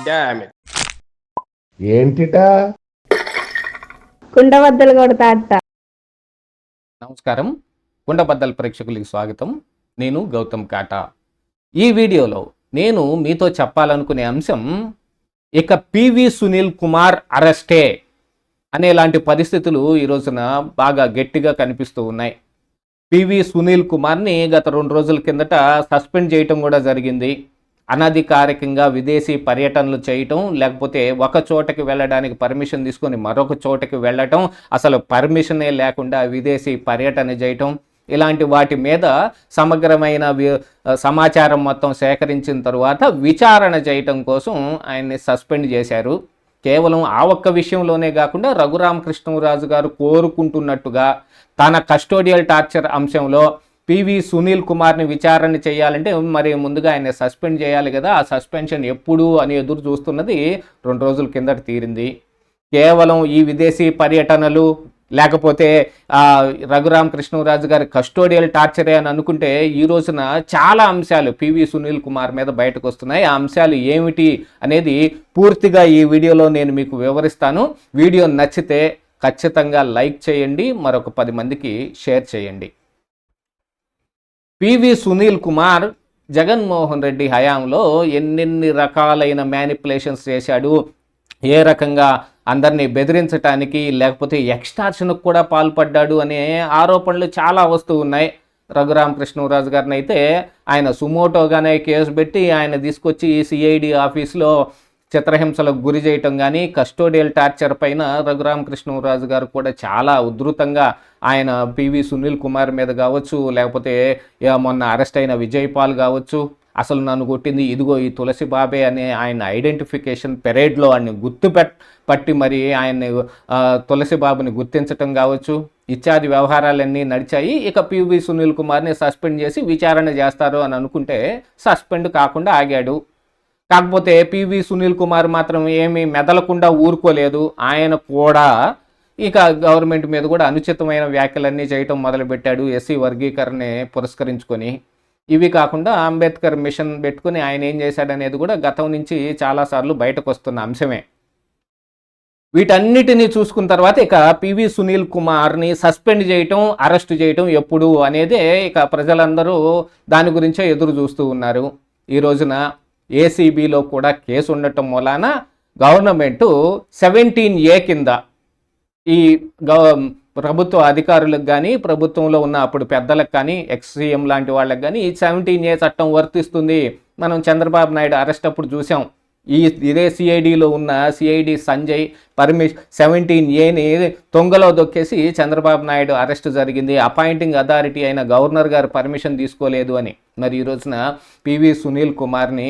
Damn it. ఏంటిటా కుండబద్దలు కొడతా అత్త. నమస్కారం, కుండబద్దల ప్రేక్షకులకి స్వాగతం. నేను గౌతమ్ కాటా. ఈ వీడియోలో నేను మీతో చెప్పాలనుకునే అంశం, ఇక పివి సునీల్ కుమార్ అరెస్టే అనేలాంటి పరిస్థితులు ఈ రోజున బాగా గట్టిగా కనిపిస్తూ ఉన్నాయి. పివి సునీల్ కుమార్ని గత 2 రోజుల కిందట సస్పెండ్ చేయటం కూడా జరిగింది. అనధికారికంగా విదేశీ పర్యటనలు చేయటం, లేకపోతే ఒక చోటకి వెళ్ళడానికి పర్మిషన్ తీసుకొని మరొక చోటకి వెళ్ళటం, అసలు పర్మిషనే లేకుండా విదేశీ పర్యటన చేయటం, ఇలాంటి వాటి మీద సమగ్రమైన సమాచారం మొత్తం సేకరించిన తరువాత విచారణ చేయటం కోసం ఆయన్ని సస్పెండ్ చేశారు. కేవలం ఆ ఒక్క విషయంలోనే కాకుండా రఘురామకృష్ణరాజు గారు కోరుకుంటున్నట్టుగా తన కస్టోడియల్ టార్చర్ అంశంలో పివి సునీల్ కుమార్ని విచారణ చేయాలంటే మరి ముందుగా ఆయన సస్పెండ్ చేయాలి కదా. ఆ సస్పెన్షన్ ఎప్పుడు అని ఎదురు చూస్తున్నది 2 రోజుల కిందట తీరింది. కేవలం ఈ విదేశీ పర్యటనలు లేకపోతే రఘురామకృష్ణరాజు గారి కస్టోడియల్ టార్చరే అని అనుకుంటే, ఈ రోజున చాలా అంశాలు పివి సునీల్ కుమార్ మీద బయటకు వస్తున్నాయి. ఆ అంశాలు ఏమిటి అనేది పూర్తిగా ఈ వీడియోలో నేను మీకు వివరిస్తాను. వీడియో నచ్చితే ఖచ్చితంగా లైక్ చేయండి, మరొక 10 మందికి షేర్ చేయండి. పివి సునీల్ కుమార్ జగన్మోహన్ రెడ్డి హయాంలో ఎన్నెన్ని రకాలైన మ్యానిపులేషన్స్ చేశాడు, ఏ రకంగా అందరినీ బెదిరించడానికి లేకపోతే ఎక్స్టార్షన్కు కూడా పాల్పడ్డాడు అనే ఆరోపణలు చాలా వస్తూ ఉన్నాయి. రఘురామకృష్ణరాజు గారిని అయితే ఆయన సుమోటోగానే కేసు పెట్టి ఆయన తీసుకొచ్చి సిఐడి ఆఫీస్లో చిత్రహింసలకు గురి చేయటం కానీ, కస్టోడియల్ టార్చర్ పైన రఘురామకృష్ణరాజు గారు కూడా చాలా ఉధృతంగా ఆయన పివి సునీల్ కుమార్ మీద కావచ్చు, లేకపోతే మొన్న అరెస్ట్ అయిన విజయ్ పాల్ కావచ్చు, అసలు నన్ను కొట్టింది ఇదిగో ఈ తులసి బాబే అనే ఆయన ఐడెంటిఫికేషన్ పెరేడ్లో ఆయన్ని పట్టి మరి ఆయన్ని తులసి బాబుని గుర్తించటం కావచ్చు, ఇత్యాది వ్యవహారాలన్నీ నడిచాయి. ఇక పివి సునీల్ కుమార్ని సస్పెండ్ చేసి విచారణ చేస్తారు అని అనుకుంటే సస్పెండ్ కాకుండా ఆగాడు. కాకపోతే పివి సునీల్ కుమార్ మాత్రం ఏమీ మెదలకుండా ఊరుకోలేదు. ఆయన కూడా ఇక గవర్నమెంట్ మీద కూడా అనుచితమైన వ్యాఖ్యలన్నీ చేయటం మొదలుపెట్టాడు, ఎస్సీ వర్గీకరణని పురస్కరించుకొని. ఇవి కాకుండా అంబేద్కర్ మిషన్ పెట్టుకుని ఆయన ఏం చేశాడనేది కూడా గతం నుంచి చాలాసార్లు బయటకు వస్తున్న అంశమే. వీటన్నిటినీ చూసుకున్న తర్వాత ఇక పివి సునీల్ కుమార్ని సస్పెండ్ చేయటం, అరెస్ట్ చేయటం ఎప్పుడు అనేదే ఇక ప్రజలందరూ దాని గురించే ఎదురు చూస్తూ ఉన్నారు. ఈ రోజున ఏసీబీలో కూడా కేసు ఉండటం మూలాన గవర్నమెంటు 17A కింద ఈ ప్రభుత్వ అధికారులకు కానీ, ప్రభుత్వంలో ఉన్న అప్పుడు పెద్దలకు కానీ, ఎక్స్సీఎం లాంటి వాళ్ళకి కానీ ఈ 17A చట్టం వర్తిస్తుంది. మనం చంద్రబాబు నాయుడు అరెస్ట్ అప్పుడు చూసాం. ఇదే సిఐడిలో ఉన్న సిఐడి సంజయ్ 17Aని తొంగలో దొక్కేసి చంద్రబాబు నాయుడు అరెస్ట్ జరిగింది. అపాయింటింగ్ అథారిటీ అయిన గవర్నర్ గారు పర్మిషన్ తీసుకోలేదు అని. మరి ఈ రోజున పివి సునీల్ కుమార్ని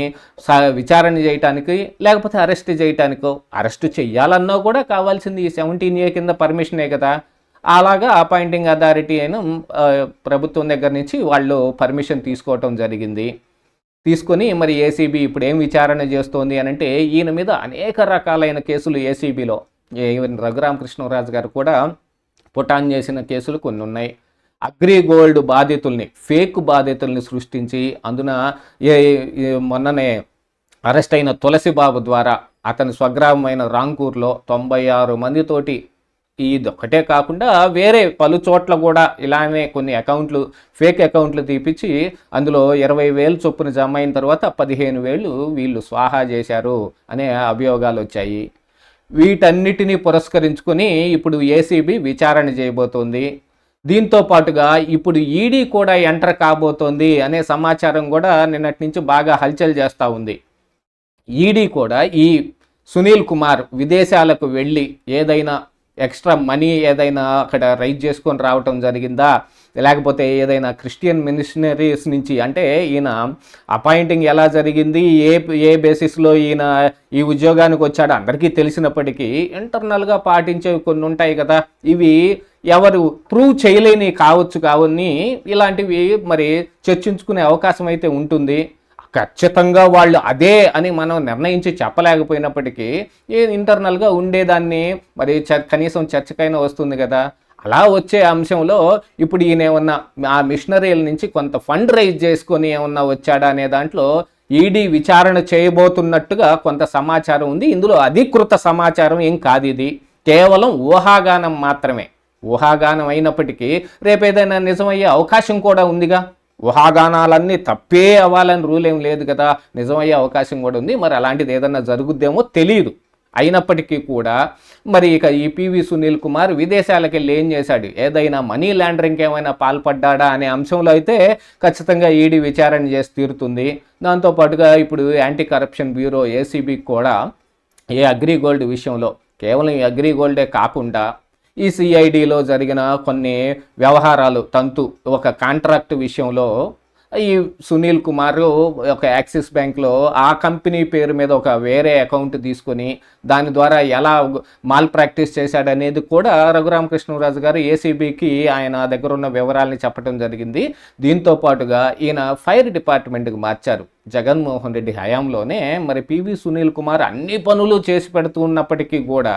విచారణ చేయటానికి లేకపోతే అరెస్ట్ చేయటానికో, అరెస్ట్ చెయ్యాలన్నా కూడా కావాల్సింది ఈ 17A కింద పర్మిషనే కదా. అలాగా అపాయింటింగ్ అథారిటీ అయిన ప్రభుత్వం దగ్గర నుంచి వాళ్ళు పర్మిషన్ తీసుకోవటం జరిగింది. తీసుకొని మరి ఏసీబీ ఇప్పుడు ఏం విచారణ చేస్తోంది అని అంటే, ఈయన మీద అనేక రకాలైన కేసులు ఏసీబీలో, ఈవెన్ రఘురామకృష్ణరాజు గారు కూడా పుటాన్ చేసిన కేసులు కొన్ని ఉన్నాయి. అగ్రిగోల్డ్ బాధితుల్ని, ఫేక్ బాధితుల్ని సృష్టించి అందున మొన్ననే అరెస్ట్ అయిన తులసి బాబు ద్వారా అతని స్వగ్రామమైన రాంకూర్లో 96 మందితోటి, ఇదొక్కటే కాకుండా వేరే పలు చోట్ల కూడా ఇలానే కొన్ని అకౌంట్లు, ఫేక్ అకౌంట్లు తీపిచ్చి అందులో 20,000 చొప్పున జమ అయిన తర్వాత 15,000 వీళ్ళు స్వాహా చేశారు అనే అభియోగాలు వచ్చాయి. వీటన్నిటినీ పురస్కరించుకొని ఇప్పుడు ఏసీబీ విచారణ చేయబోతోంది. దీంతో పాటుగా ఇప్పుడు ఈడీ కూడా ఎంటర్ కాబోతోంది అనే సమాచారం కూడా నిన్నటి నుంచి బాగా హల్చల్ చేస్తూ ఉంది. ఈడీ కూడా ఈ సునీల్ కుమార్ విదేశాలకు వెళ్ళి ఏదైనా ఎక్స్ట్రా మనీ ఏదైనా అక్కడ రైజ్ చేసుకొని రావటం జరిగిందా, లేకపోతే ఏదైనా క్రిస్టియన్ మిషనరీస్ నుంచి, అంటే ఈయన అపాయింటింగ్ ఎలా జరిగింది, ఏ బేసిస్లో ఈయన ఈ ఉద్యోగానికి వచ్చాడో అందరికీ తెలిసినప్పటికీ ఇంటర్నల్గా పాటించేవి కొన్ని ఉంటాయి కదా, ఇవి ఎవరు ప్రూవ్ చేయలేని కావని ఇలాంటివి మరి చర్చించుకునే అవకాశం అయితే ఉంటుంది. ఖచ్చితంగా వాళ్ళు అదే అని మనం నిర్ణయించి చెప్పలేకపోయినప్పటికీ ఇంటర్నల్గా ఉండేదాన్ని మరి కనీసం చర్చకైనా వస్తుంది కదా. అలా వచ్చే అంశంలో ఇప్పుడు ఈయన ఏమన్నా ఆ మిషనరీల నుంచి కొంత ఫండ్ రైజ్ చేసుకొని ఏమన్నా వచ్చాడా అనే దాంట్లో ఈడీ విచారణ చేయబోతున్నట్టుగా కొంత సమాచారం ఉంది. ఇందులో అధికృత సమాచారం ఏం కాదు, ఇది కేవలం ఊహాగానం మాత్రమే. ఊహాగానం అయినప్పటికీ రేపేదైనా నిజమయ్యే అవకాశం కూడా ఉందిగా. ఊహాగానాలన్నీ తప్పే అవ్వాలని రూల్ ఏం లేదు కదా, నిజమయ్యే అవకాశం కూడా ఉంది. మరి అలాంటిది ఏదన్నా జరుగుద్దేమో తెలియదు. అయినప్పటికీ కూడా మరి ఇక ఈ పివి సునీల్ కుమార్ విదేశాలకు వెళ్ళి ఏం చేశాడు, ఏదైనా మనీ లాండరింగ్కి ఏమైనా పాల్పడ్డా అనే అంశంలో అయితే ఖచ్చితంగా ఈడీ విచారణ చేసి తీరుతుంది. దాంతోపాటుగా ఇప్పుడు యాంటీ కరప్షన్ బ్యూరో ఏసీబీ కూడా ఈ అగ్రిగోల్డ్ విషయంలో, కేవలం ఈ అగ్రిగోల్డే కాకుండా ఈ సిఐడిలో జరిగిన కొన్ని వ్యవహారాలు ఒక కాంట్రాక్ట్ విషయంలో ఈ సునీల్ కుమార్ ఒక యాక్సిస్ బ్యాంక్లో ఆ కంపెనీ పేరు మీద ఒక వేరే అకౌంట్ తీసుకొని దాని ద్వారా ఎలా మాల్ ప్రాక్టీస్ చేశాడనేది కూడా రఘురామకృష్ణరాజు గారు ఏసీబీకి ఆయన దగ్గర ఉన్న వివరాలని చెప్పడం జరిగింది. దీంతో పాటుగా ఈయన ఫైర్ డిపార్ట్మెంట్కి మార్చారు. జగన్మోహన్ రెడ్డి హయాంలోనే మరి పివి సునీల్ కుమార్ అన్ని పనులు చేసి పెడుతూ ఉన్నప్పటికీ కూడా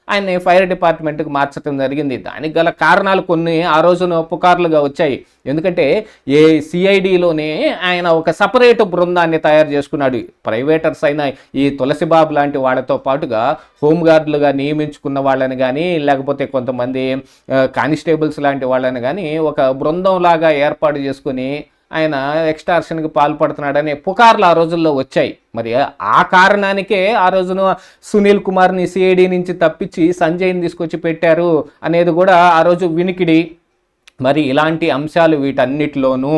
ఆయన్ని ఫైర్ డిపార్ట్మెంట్కి మార్చడం జరిగింది. దానికి గల కారణాలు కొన్ని ఆ రోజున పుకార్లుగా వచ్చాయి. ఎందుకంటే ఏ సిఐడిలోనే ఆయన ఒక సపరేట్ బృందాన్ని తయారు చేసుకున్నాడు. ప్రైవేటర్స్ అయిన ఈ తులసిబాబు లాంటి వాళ్ళతో పాటుగా హోంగార్డులుగా నియమించుకున్న వాళ్ళని కానీ, లేకపోతే కొంతమంది కానిస్టేబుల్స్ లాంటి వాళ్ళని కానీ ఒక బృందంలాగా ఏర్పాటు చేసుకుని ఆయన ఎక్స్టార్షన్కి పాల్పడుతున్నాడనే పుకార్లు ఆ రోజుల్లో వచ్చాయి. మరి ఆ కారణానికే ఆ రోజున సునీల్ కుమార్ని సిఐడి నుంచి తప్పించి సంజయ్ని తీసుకొచ్చి పెట్టారు అనేది కూడా ఆ రోజు వినికిడి. మరి ఇలాంటి అంశాలు వీటన్నిటిలోనూ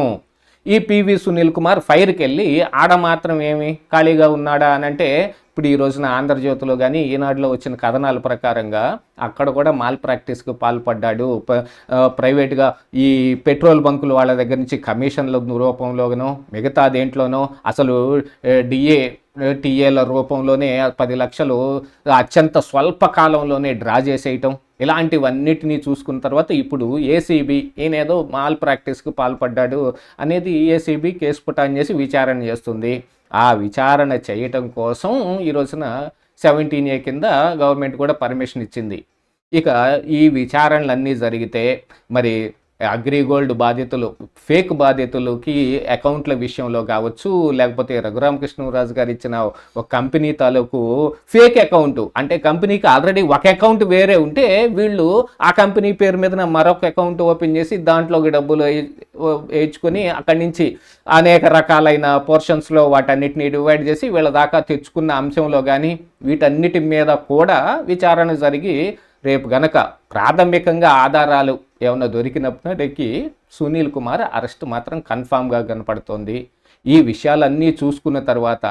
ఈ పివి సునీల్ కుమార్ ఫైర్కి వెళ్ళి ఆడ మాత్రం ఏమి ఖాళీగా ఉన్నాడా అని అంటే, ఇప్పుడు ఈ రోజున ఆంధ్రజ్యోతిలో కానీ ఈనాడులో వచ్చిన కథనాల ప్రకారంగా అక్కడ కూడా మాల్ ప్రాక్టీస్కి పాల్పడ్డాడు. ప్రైవేట్గా ఈ పెట్రోల్ బంకులు వాళ్ళ దగ్గర నుంచి కమిషన్ల రూపంలోనో మిగతా దేంట్లోనో అసలు టీఏల రూపంలోనే 10 లక్షలు అత్యంత స్వల్ప కాలంలోనే డ్రా చేసేయటం, ఇలాంటివన్నిటినీ చూసుకున్న తర్వాత ఇప్పుడు ఏసీబీ ఈయనేదో మాల్ ప్రాక్టీస్కి పాల్పడ్డాడు అనేది ఏసీబీ కేసు పుటాన్ చేసి విచారణ చేస్తుంది. ఆ విచారణ చేయటం కోసం ఈ రోజున 17A కింద గవర్నమెంట్ కూడా పర్మిషన్ ఇచ్చింది. ఇక ఈ విచారణలన్నీ జరిగితే మరి అగ్రిగోల్డ్ బాధితులు, ఫేక్ బాధితులకి అకౌంట్ల విషయంలో కావచ్చు, లేకపోతే రఘురామకృష్ణరాజు గారు ఇచ్చిన ఒక కంపెనీ తాలూకు ఫేక్ అకౌంట్, అంటే కంపెనీకి ఆల్రెడీ ఒక అకౌంట్ వేరే ఉంటే వీళ్ళు ఆ కంపెనీ పేరు మీద మరొక అకౌంట్ ఓపెన్ చేసి దాంట్లోకి డబ్బులు వేయించుకొని అక్కడి నుంచి అనేక రకాలైన పోర్షన్స్లో వాటన్నిటిని డివైడ్ చేసి వీళ్ళ దాకా తెచ్చుకున్న అంశంలో కానీ వీటన్నిటి మీద కూడా విచారణ జరిగి రేపు గనక ప్రాథమికంగా ఆధారాలు ఏమన్నా దొరికినప్పటికీ సునీల్ కుమార్ అరెస్ట్ మాత్రం కన్ఫామ్గా కనపడుతోంది. ఈ విషయాలన్నీ చూసుకున్న తర్వాత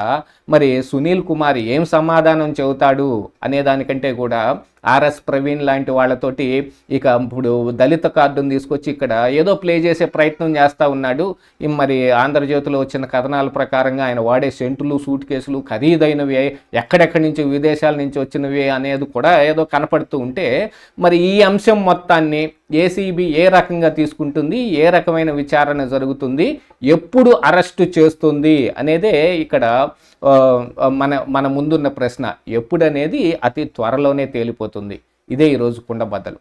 మరి సునీల్ కుమార్ ఏం సమాధానం చెబుతాడు అనే దానికంటే కూడా ఆర్ఎస్ ప్రవీణ్ లాంటి వాళ్ళతోటి ఇక ఇప్పుడు దళిత కార్డును తీసుకొచ్చి ఇక్కడ ఏదో ప్లే చేసే ప్రయత్నం చేస్తూ ఉన్నాడు. మరి ఆంధ్రజ్యోతిలో వచ్చిన కథనాల ప్రకారంగా ఆయన వాడే సెంటులు, సూట్ కేసులు ఖరీదైనవి, ఎక్కడెక్కడి నుంచి విదేశాల నుంచి వచ్చినవి అనేది కూడా ఏదో కనపడుతూ ఉంటే మరి ఈ అంశం మొత్తాన్ని ఏసీబీ ఏ రకంగా తీసుకుంటుంది, ఏ రకమైన విచారణ జరుగుతుంది, ఎప్పుడు అరెస్టు చేస్తుంది అనేదే ఇక్కడ మన ముందున్న ప్రశ్న. ఎప్పుడనేది అతి త్వరలోనే తేలిపోతుంది. ఇదే ఈరోజు కుండబద్దలు.